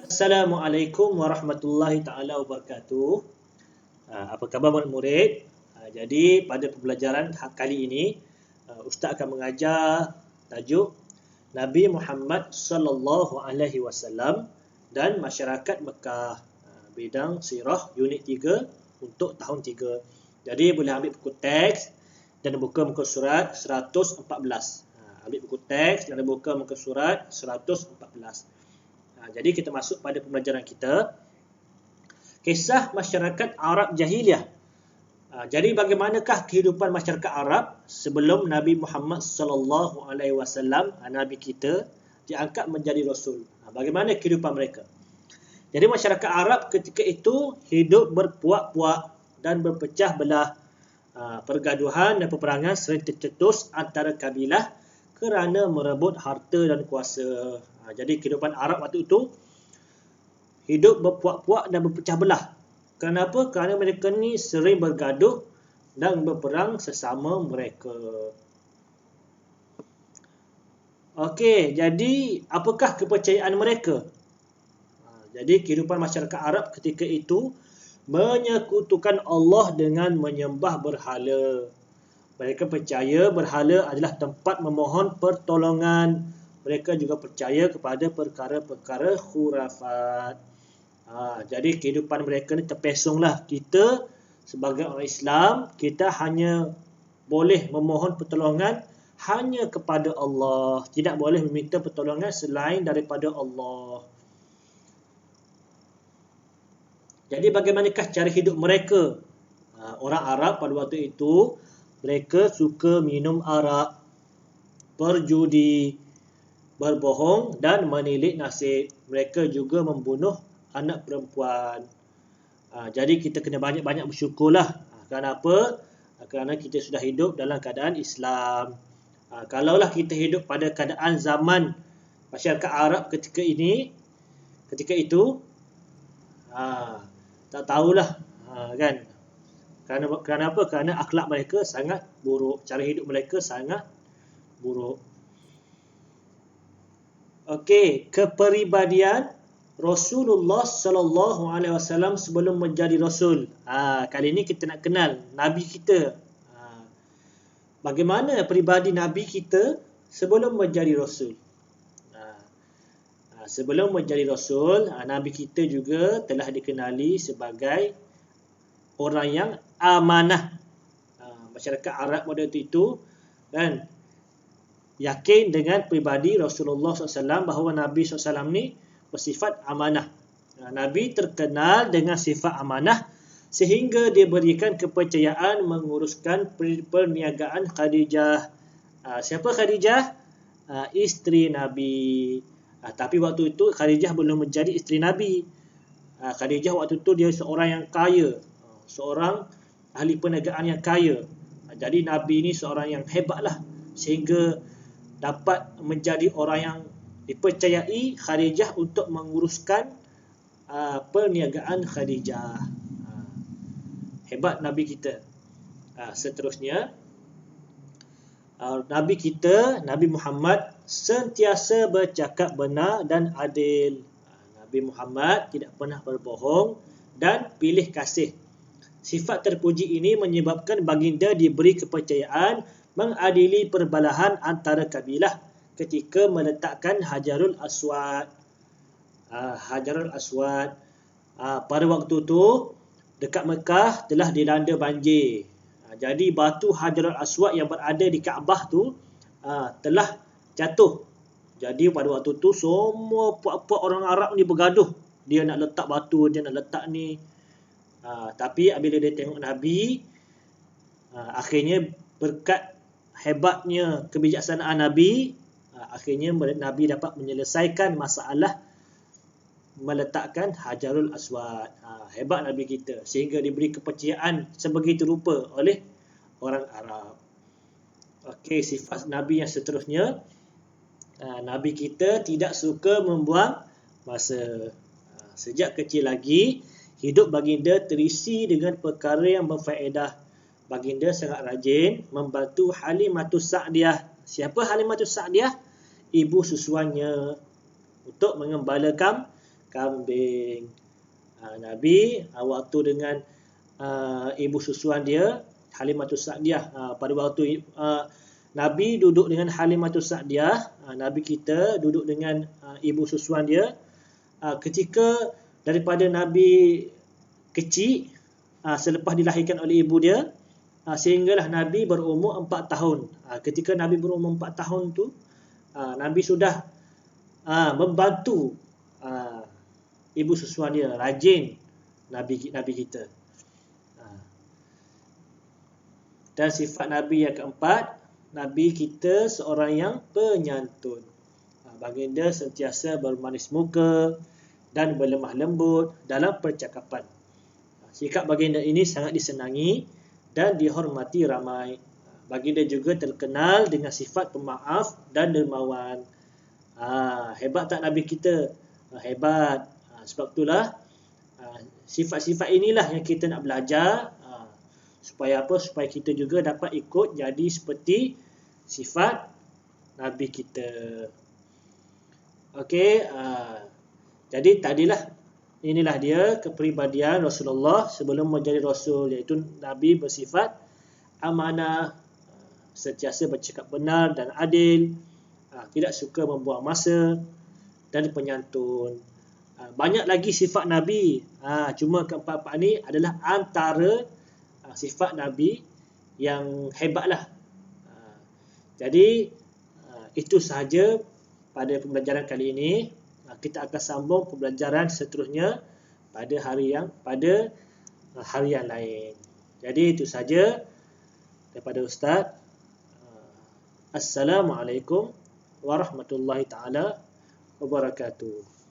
Assalamualaikum warahmatullahi taala wabarakatuh. Apa khabar murid-murid? Jadi pada pembelajaran kali ini ustaz akan mengajar tajuk Nabi Muhammad sallallahu alaihi wasallam dan masyarakat Mekah, bidang sirah unit 3 untuk tahun 3. Jadi boleh ambil buku teks dan buka muka surat 114. Ambil buku teks dan buka muka surat 114. Jadi kita masuk pada pembelajaran kita. Kisah masyarakat Arab Jahiliyah. Jadi bagaimanakah kehidupan masyarakat Arab sebelum Nabi Muhammad sallallahu alaihi wasallam, Nabi kita, diangkat menjadi Rasul? Bagaimana kehidupan mereka? Jadi masyarakat Arab ketika itu hidup berpuak-puak dan berpecah belah. Pergaduhan dan peperangan sering tercetus antara kabilah kerana merebut harta dan kuasa. Jadi kehidupan Arab waktu itu hidup berpuak-puak dan berpecah belah. Kenapa? Kerana mereka ni sering bergaduh dan berperang sesama mereka. Okey, jadi apakah kepercayaan mereka? Jadi kehidupan masyarakat Arab ketika itu menyekutukan Allah dengan menyembah berhala. Mereka percaya berhala adalah tempat memohon pertolongan. Mereka juga percaya kepada perkara-perkara khurafat. Jadi kehidupan mereka ni terpesonglah. Kita sebagai orang Islam, kita hanya boleh memohon pertolongan hanya kepada Allah. Tidak boleh meminta pertolongan selain daripada Allah. Jadi bagaimanakah cara hidup mereka? Orang Arab pada waktu itu, mereka suka minum arak, berjudi, berbohong dan menilik nasib. Mereka juga membunuh anak perempuan. Jadi kita kena banyak-banyak bersyukurlah. Kenapa? Kerana kita sudah hidup dalam keadaan Islam. Kalaulah kita hidup pada keadaan zaman masyarakat Arab ketika itu, tak tahulah, kan? Kerana apa? Kerana akhlak mereka sangat buruk, cara hidup mereka sangat buruk. Okey, kepribadian Rasulullah sallallahu alaihi wasallam sebelum menjadi rasul. Kali ini kita nak kenal nabi kita. Bagaimana peribadi nabi kita sebelum menjadi rasul? Sebelum menjadi rasul, nabi kita juga telah dikenali sebagai orang yang amanah. Masyarakat Arab pada waktu itu kan yakin dengan peribadi Rasulullah SAW bahawa Nabi SAW ni bersifat amanah. Nabi terkenal dengan sifat amanah sehingga diberikan kepercayaan menguruskan perniagaan Khadijah. Siapa Khadijah? Isteri Nabi. Tapi waktu itu Khadijah belum menjadi isteri Nabi. Khadijah waktu itu dia seorang yang kaya, seorang ahli perniagaan yang kaya. Jadi Nabi ni seorang yang hebatlah sehingga dapat menjadi orang yang dipercayai Khadijah untuk menguruskan perniagaan Khadijah. Hebat Nabi kita. Seterusnya, Nabi kita, Nabi Muhammad sentiasa bercakap benar dan adil. Nabi Muhammad tidak pernah berbohong dan pilih kasih. Sifat terpuji ini menyebabkan baginda diberi kepercayaan mengadili perbalahan antara kabilah ketika meletakkan Hajarul Aswad. Hajarul Aswad pada waktu itu dekat Mekah telah dilanda banjir. Jadi batu Hajarul Aswad yang berada di Kaabah tu telah jatuh. Jadi pada waktu tu semua puak-puak orang Arab ni bergaduh. Dia nak letak batu, dia nak letak ni. Tapi bila dia tengok Nabi, akhirnya berkat hebatnya kebijaksanaan Nabi, akhirnya Nabi dapat menyelesaikan masalah meletakkan Hajarul Aswad. Hebat Nabi kita sehingga diberi kepercayaan sebegitu rupa oleh orang Arab. Okey, sifat Nabi yang seterusnya, Nabi kita tidak suka membuang masa. Sejak kecil lagi, hidup baginda terisi dengan perkara yang berfaedah. Baginda sangat rajin membantu Halimatus Sa'diyah. Siapa Halimatus Sa'diyah? Ibu susuannya, untuk mengembalakan kambing. Nabi waktu dengan ibu susuan dia, Halimatus Sa'diyah, pada waktu Nabi duduk dengan Halimatus Sa'diyah, Nabi kita duduk dengan ibu susuan dia, ketika daripada Nabi kecil, selepas dilahirkan oleh ibu dia, sehinggalah Nabi berumur 4 tahun. Ketika Nabi berumur 4 tahun tu, Nabi sudah membantu ibu susuan dia, rajin Nabi kita. Dan sifat Nabi yang keempat, Nabi kita seorang yang penyantun. Baginda sentiasa bermanis muka dan berlemah lembut dalam percakapan. Sikap baginda ini sangat disenangi dan dihormati ramai. Baginda juga terkenal dengan sifat pemaaf dan dermawan. Hebat tak Nabi kita? Hebat. Sebab itulah sifat-sifat inilah yang kita nak belajar, supaya apa? Supaya kita juga dapat ikut jadi seperti sifat Nabi kita. Okey, jadi inilah dia kepribadian Rasulullah sebelum menjadi Rasul, iaitu Nabi bersifat amanah, sentiasa bercakap benar dan adil, tidak suka membuang masa dan penyantun. Banyak lagi sifat Nabi, cuma keempat-empat ni adalah antara sifat Nabi yang hebatlah. Jadi itu sahaja pada pembelajaran kali ini. Kita akan sambung pembelajaran seterusnya pada hari yang lain. Jadi itu sahaja daripada Ustaz. Assalamualaikum warahmatullahi taala wabarakatuh.